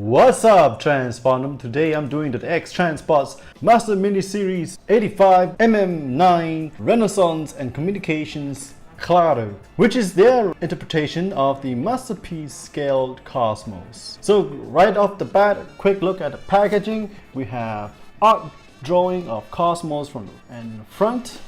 What's up, Transformdom? Today I'm doing the X-Transbots Master Mini Series 85mm9 Renaissance and Communications Klaatu, which is their interpretation of the masterpiece scaled Cosmos. So right off the bat, a quick look at the packaging. We have art drawing of Cosmos from the front.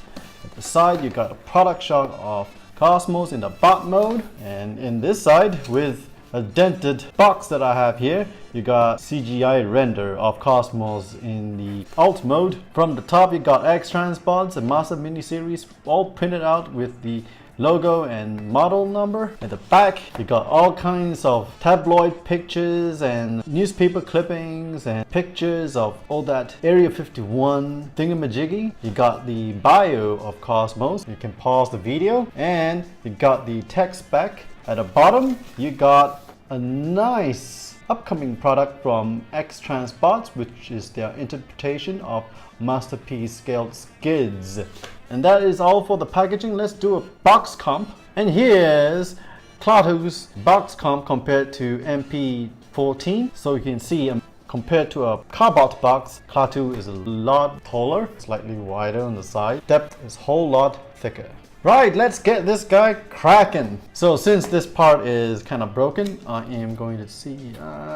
At the side, you got a product shot of Cosmos in the bot mode, and in this side with a dented box that I have here, you got CGI render of Cosmos in the alt mode. From the top, you got X-Transbots and Master Mini Series all printed out with the logo and model number. At the back, you got all kinds of tabloid pictures and newspaper clippings and pictures of all that Area 51 thingamajiggy. You got the bio of Cosmos. You can pause the video, and you got the text back. At the bottom, you got a nice upcoming product from X-Transbots, which is their interpretation of masterpiece scaled skids. And that is all for the packaging. Let's do a box comp. And here's Klaatu's box comp compared to MP14. So you can see compared to a cardboard box, Klaatu is a lot taller, slightly wider on the side. Depth is a whole lot thicker. Right, let's get this guy cracking. So since this part is kind of broken, I am going to see,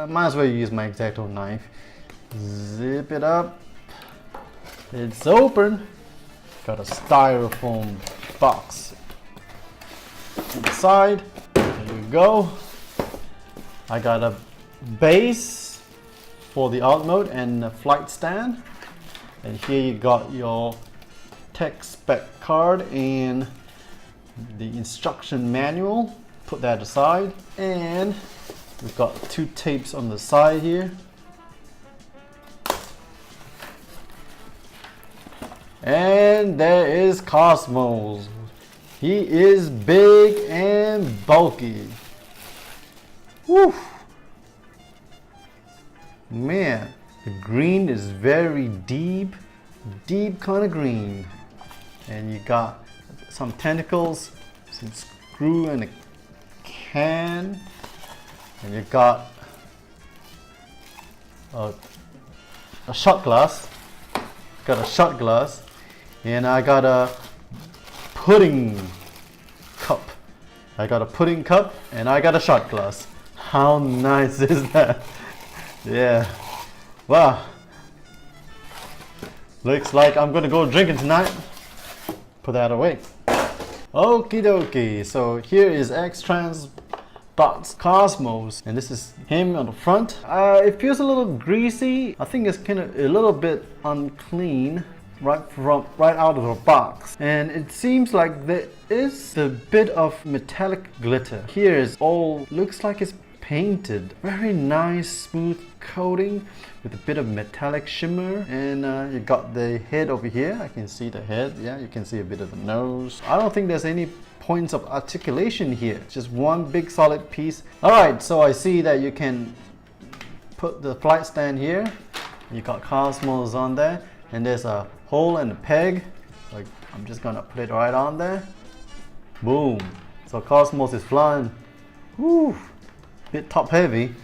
might as well use my X-Acto knife. Zip it up. It's open. Got a styrofoam box inside. There you go. I got a base for the alt mode and a flight stand. And here you got your tech spec card and the instruction manual. Put that aside, and we've got two tapes on the side here. And there is Cosmos. He is big and bulky. Woo! Man, the green is very deep kind of green. And you got some tentacles, some screw and a can, and you got a shot glass. Got a shot glass, and I got a pudding cup. I got a pudding cup, and I got a shot glass. How nice is that? Yeah. Wow. Looks like I'm gonna go drinking tonight. Put that away. Okie dokie, so here is X-Transbots Cosmos, and this is him on the front. It feels a little greasy. I think it's kind of a little bit unclean right out of the box, and it seems like there is a bit of metallic glitter. Here is all looks like it's painted. Very nice smooth coating with a bit of metallic shimmer, and you got the head over here. I can see the head. Yeah, you can see a bit of the nose. I don't think there's any points of articulation here. Just one big solid piece. Alright, so I see that you can put the flight stand here. You got Cosmos on there, and there's a hole and a peg. Like, I'm just gonna put it right on there. Boom. So Cosmos is flying. Woo. Bit top heavy.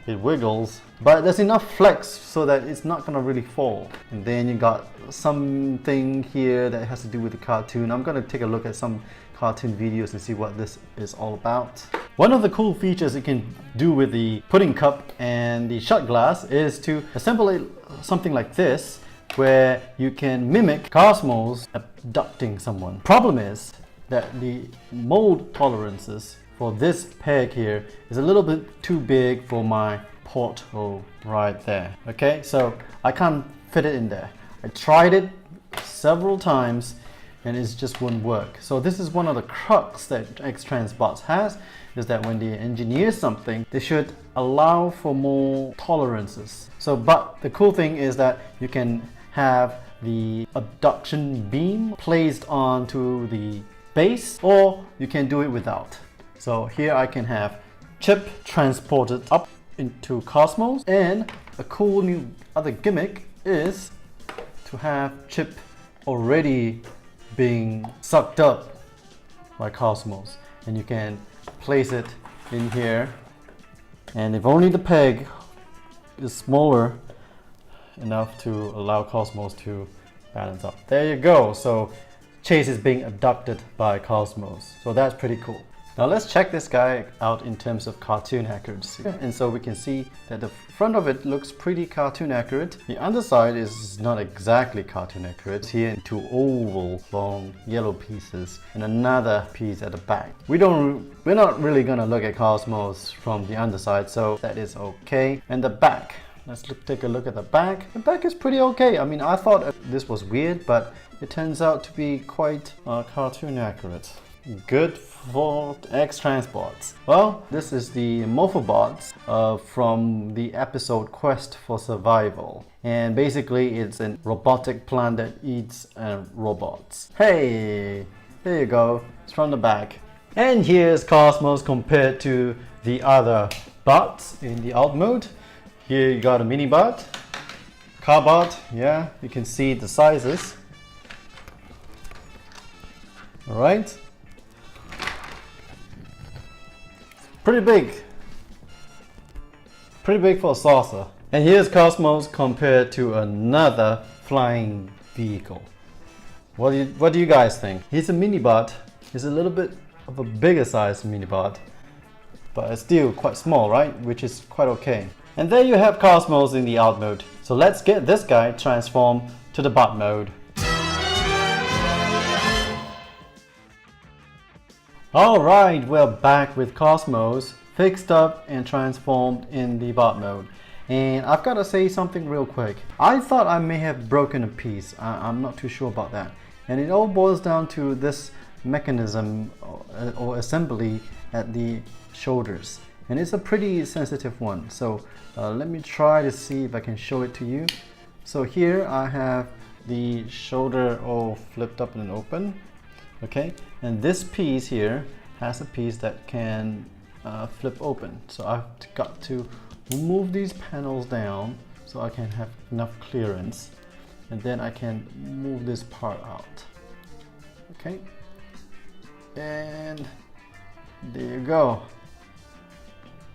It wiggles, but there's enough flex so that it's not gonna really fall. And then you got something here that has to do with the cartoon. I'm gonna take a look at some cartoon videos and see what this is all about. One of the cool features you can do with the pudding cup and the shot glass is to assemble it something like this, where you can mimic Cosmos abducting someone. Problem is that the mold tolerances for this peg here is a little bit too big for my porthole right there. Okay, so I can't fit it in there. I tried it several times and it just wouldn't work. So this is one of the crux that X-Transbots has, is that when they engineer something, they should allow for more tolerances. So, but the cool thing is that you can have the abduction beam placed onto the base, or you can do it without. So here I can have chip transported up into Cosmos, and a cool new other gimmick is to have chip already being sucked up by Cosmos, and you can place it in here, and if only the peg is smaller enough to allow Cosmos to balance up. There you go. So Chase is being abducted by Cosmos. So that's pretty cool. Now let's check this guy out in terms of cartoon accuracy. And so we can see that the front of it looks pretty cartoon accurate. The underside is not exactly cartoon accurate. Here in two oval long yellow pieces and another piece at the back. We're not really gonna look at Cosmos from the underside, so that is okay. And the back. Take a look at the back. The back is pretty okay. I mean, I thought this was weird, but it turns out to be quite cartoon accurate. Good for X-Transbots. Well, this is the Morphobots from the episode Quest for Survival. And basically it's a robotic plant that eats robots. Hey, there you go. It's from the back. And here's Cosmos compared to the other bots in the alt mode. Here you got a mini bot, car bot, yeah, you can see the sizes. Alright. Pretty big for a saucer. And here's Cosmos compared to another flying vehicle. What do you guys think? He's a mini bot. He's a little bit of a bigger size mini bot, but it's still quite small, right? Which is quite okay. And there you have Cosmos in the alt mode. So let's get this guy transformed to the bot mode. Alright, we're back with Cosmos fixed up and transformed in the bot mode. And I've got to say something real quick. I thought I may have broken a piece. I'm not too sure about that. And it all boils down to this mechanism or assembly at the shoulders. And it's a pretty sensitive one. So let me try to see if I can show it to you. So here I have the shoulder all flipped up and open. Okay, and this piece here has a piece that can flip open. So I've got to move these panels down so I can have enough clearance, and then I can move this part out. Okay, and there you go.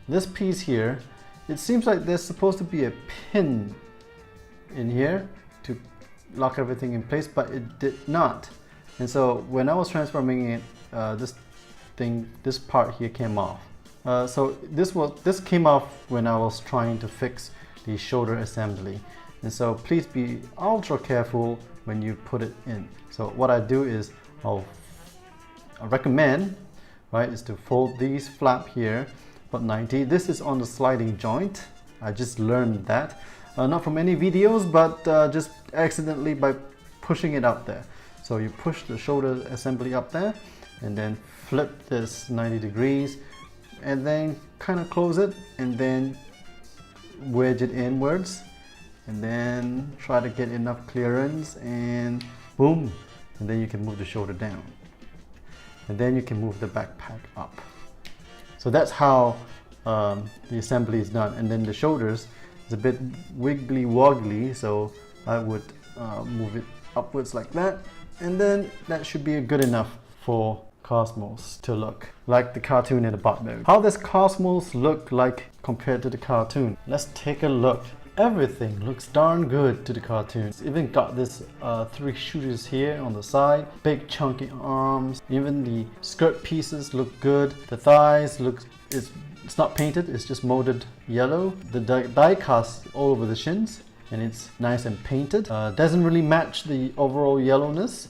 This piece here, it seems like there's supposed to be a pin in here to lock everything in place, but it did not. And so when I was transforming it, this part here came off. So this came off when I was trying to fix the shoulder assembly. And so please be ultra careful when you put it in. So what I do is I recommend, right, is to fold these flap here about 90. This is on the sliding joint. I just learned that, not from any videos, but just accidentally by pushing it up there. So you push the shoulder assembly up there and then flip this 90 degrees and then kind of close it and then wedge it inwards and then try to get enough clearance and boom, and then you can move the shoulder down and then you can move the backpack up. So that's how the assembly is done. And then the shoulders is a bit wiggly woggly, so I would move it upwards like that, and then that should be good enough for Cosmos to look like the cartoon in the bot mode. How does Cosmos look like compared to the cartoon? Let's take a look. Everything looks darn good to the cartoon. It's even got this 3 shooters here on the side, big chunky arms. Even the skirt pieces look good. The thighs it's not painted, it's just molded yellow. The die cast all over the shins, and it's nice and painted. Doesn't really match the overall yellowness,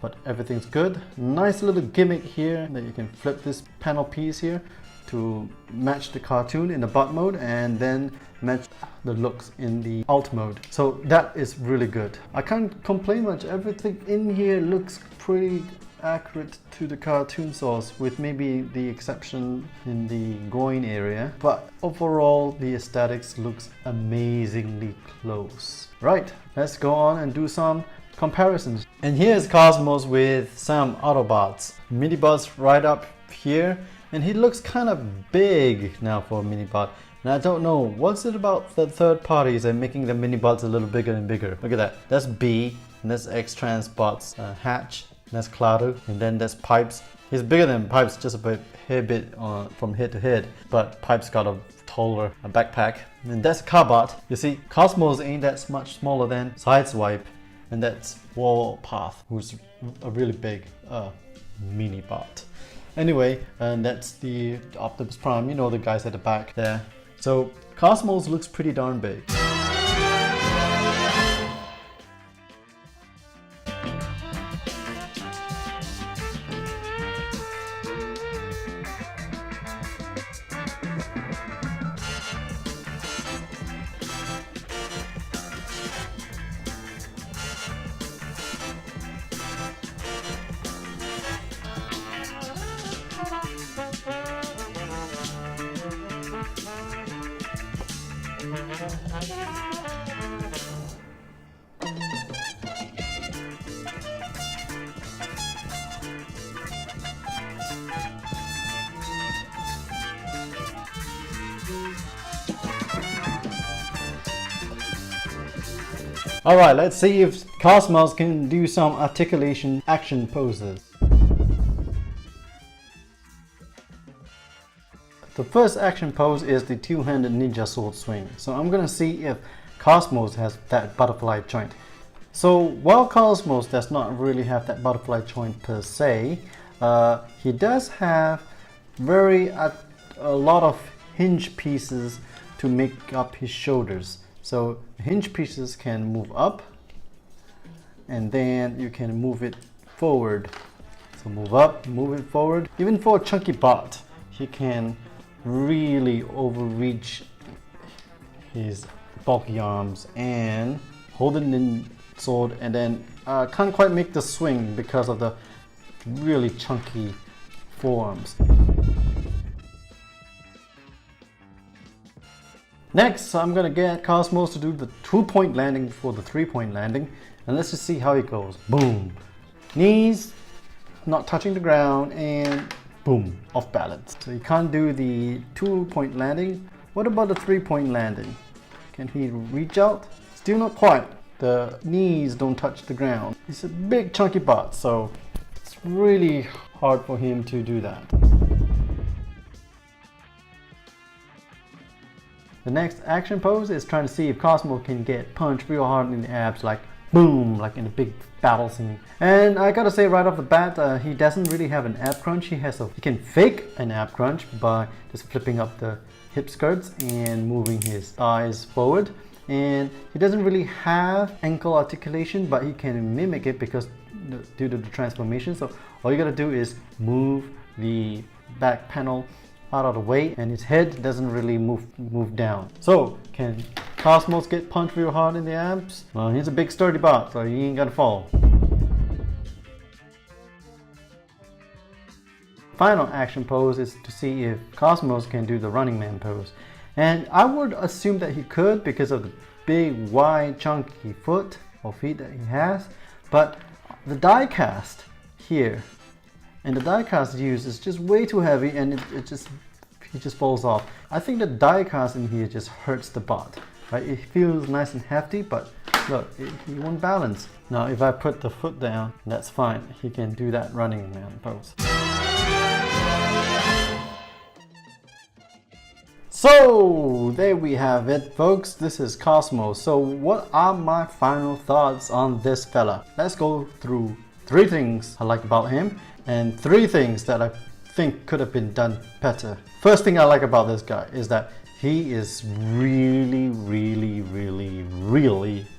but everything's good. Nice little gimmick here that you can flip this panel piece here to match the cartoon in the bot mode and then match the looks in the alt mode. So that is really good. I can't complain much. Everything in here looks pretty accurate to the cartoon source, with maybe the exception in the groin area, but overall the aesthetics looks amazingly close. Right, let's go on and do some comparisons. And here's Cosmos with some Autobots. Minibots right up here, and he looks kind of big now for a Minibot. And I don't know, what's it about the third parties and making the Minibots a little bigger and bigger? Look at that, that's B, and that's X-Transbots Hatch, and that's Klaatu, and then that's Pipes. He's bigger than Pipes just a hair bit from head to head, but Pipes got a taller backpack. And that's Carbot. You see, Cosmos ain't that much smaller than Sideswipe, and that's Warpath, who's a really big mini bot. Anyway, and that's the Optimus Prime, you know, the guys at the back there. So Cosmos looks pretty darn big. Alright, let's see if Cosmos can do some articulation action poses. The first action pose is the two-handed ninja sword swing. So I'm gonna see if Cosmos has that butterfly joint. So while Cosmos does not really have that butterfly joint per se, he does have a lot of hinge pieces to make up his shoulders. So hinge pieces can move up, and then you can move it forward. So move up, move it forward. Even for a chunky bot, he can really overreach his bulky arms and hold it in sword, and then can't quite make the swing because of the really chunky forearms. Next, I'm gonna get Cosmos to do the 2-point landing before the 3-point landing, and let's just see how it goes. Boom, knees not touching the ground, and boom, off balance. So you can't do the 2-point landing. What about the 3-point landing? Can he reach out? Still not quite. The knees don't touch the ground. He's a big chunky bot, so it's really hard for him to do that. The next action pose is trying to see if Cosmos can get punched real hard in the abs, like boom, like in a big battle scene. And I gotta say right off the bat, he doesn't really have an ab crunch. He can fake an ab crunch by just flipping up the hip skirts and moving his thighs forward. And he doesn't really have ankle articulation, but he can mimic it because due to the transformation. So all you gotta do is move the back panel out of the way, and his head doesn't really move down. So can Cosmos get punched real hard in the abs? Well, he's a big sturdy bot, so he ain't gonna fall. Final action pose is to see if Cosmos can do the running man pose. And I would assume that he could because of the big, wide, chunky foot or feet that he has. But the die cast here and the die cast used is just way too heavy, and he just falls off. I think the die cast in here just hurts the bot. Right? It feels nice and hefty, but look, he won't balance. Now if I put the foot down, that's fine. He can do that running man pose. So there we have it, folks. This is Cosmos. So what are my final thoughts on this fella? Let's go through 3 things I like about him and 3 things that I think could have been done better. First thing I like about this guy is that he is really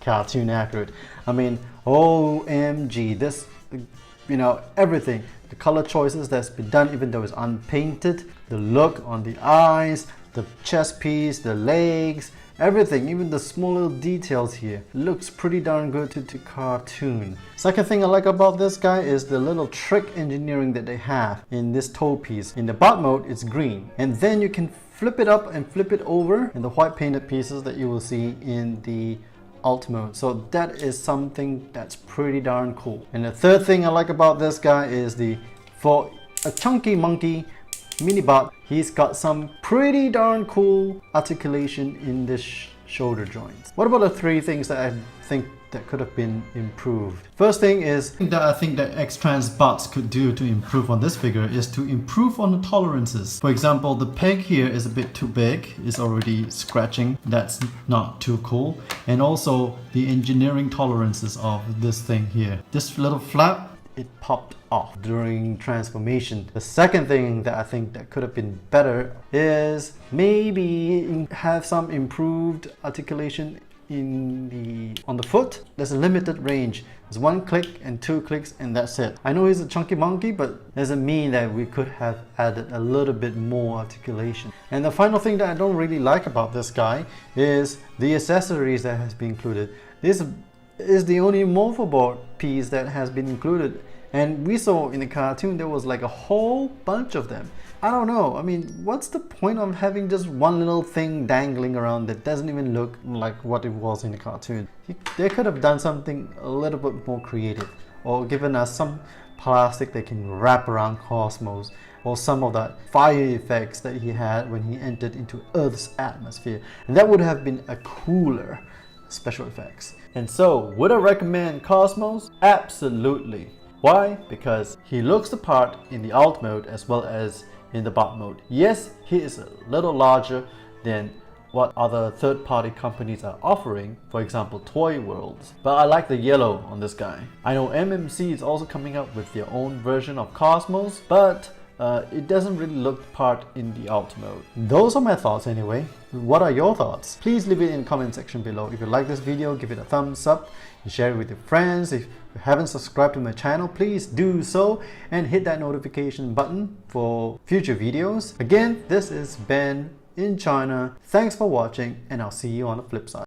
cartoon accurate. I mean, OMG, this, you know, everything, the color choices that's been done, even though it's unpainted, the look on the eyes, the chest piece, the legs, everything, even the small little details here, looks pretty darn good to cartoon. Second thing I like about this guy is the little trick engineering that they have in this toe piece. In the bot mode, it's green, and then you can flip it up and flip it over in the white painted pieces that you will see in the alt mode. So that is something that's pretty darn cool. And the third thing I like about this guy is for a chunky monkey mini bot, he's got some pretty darn cool articulation in this shoulder joints. What about the 3 things that I think that could have been improved? First thing is that I think that X-Transbots could do to improve on this figure is to improve on the tolerances. For example, the peg here is a bit too big, it's already scratching, that's not too cool. And also the engineering tolerances of this thing here. This little flap, it popped off during transformation. The second thing that I think that could have been better is maybe have some improved articulation on the foot. There's a limited range. There's 1 click and 2 clicks and that's it. I know he's a chunky monkey, but doesn't mean that we could have added a little bit more articulation. And the final thing that I don't really like about this guy is the accessories that has been included. This is the only morphoboard piece that has been included, and we saw in the cartoon there was like a whole bunch of them. I don't know, I mean, what's the point of having just one little thing dangling around that doesn't even look like what it was in the cartoon? They could have done something a little bit more creative, or given us some plastic that can wrap around Cosmos, or some of that fire effects that he had when he entered into Earth's atmosphere, and that would have been a cooler special effects. And so, would I recommend Cosmos? Absolutely. Why? Because he looks the part in the alt mode as well as in the bot mode. Yes, he is a little larger than what other third-party companies are offering, for example Toy Worlds, but I like the yellow on this guy. I know MMC is also coming up with their own version of Cosmos, but it doesn't really look the part in the alt mode. Those are my thoughts anyway. What are your thoughts? Please leave it in the comment section below. If you like this video, give it a thumbs up and share it with your friends. If you haven't subscribed to my channel, please do so and hit that notification button for future videos. Again, this is Ben in China. Thanks for watching and I'll see you on the flip side.